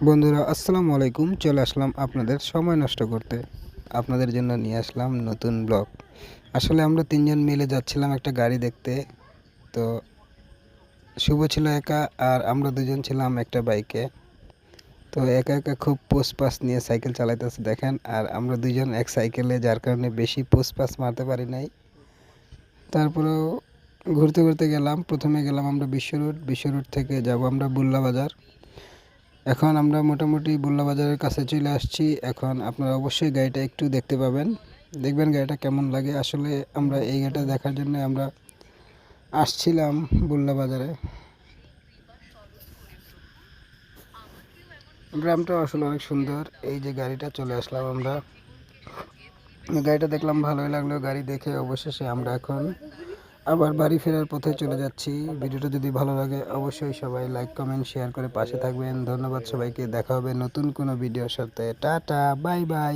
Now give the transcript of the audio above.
বন্ধুরা আসসালামু আলাইকুম। চলে আসলাম আপনাদের সময় নষ্ট করতে। আপনাদের জন্য নিয়ে আসলাম নতুন ব্লগ। আসলে আমরা ৩ জন মিলে যাচ্ছিলাম একটা গাড়ি দেখতে। তো শুভ ছিল একা আর আমরা ২ জন ছিলাম একটা বাইকে। তো একা খুব পোজ-পাস নিয়ে সাইকেল চালাইতেছে দেখেন। আর আমরা ২ জন এক সাইকেলে, যার কারণে বেশি পোজ-পাস মারতে পারি নাই। তারপরেও ঘুরতে গেলাম। প্রথমে গেলাম আমরা বিশ্ব রোড থেকে যাব আমরা বুল্লা বাজার। এখন আমরা মোটামুটি বুল্লা বাজারের কাছে চলে আসছি। এখন আপনারা অবশ্যই গাড়িটা একটু দেখতে পাবেন, দেখবেন গাড়িটা কেমন লাগে। আসলে আমরা এই গাড়িটা দেখার জন্য আমরা আসছিলাম বুল্লা বাজারে। গ্রামটা আসলে অনেক সুন্দর। এই যে গাড়িটা চলে আসলাম আমরা, গাড়িটা দেখলাম ভালোই লাগলো। গাড়ি দেখে অবশেষে আমরা এখন আবার বাড়ি ফেরার পথে চলে যাচ্ছি। ভিডিওটা যদি ভালো লাগে অবশ্যই সবাই লাইক কমেন্ট শেয়ার করে পাশে থাকবেন। ধন্যবাদ সবাইকে। দেখা হবে নতুন কোনো ভিডিওর সাথে। Tata, bye bye.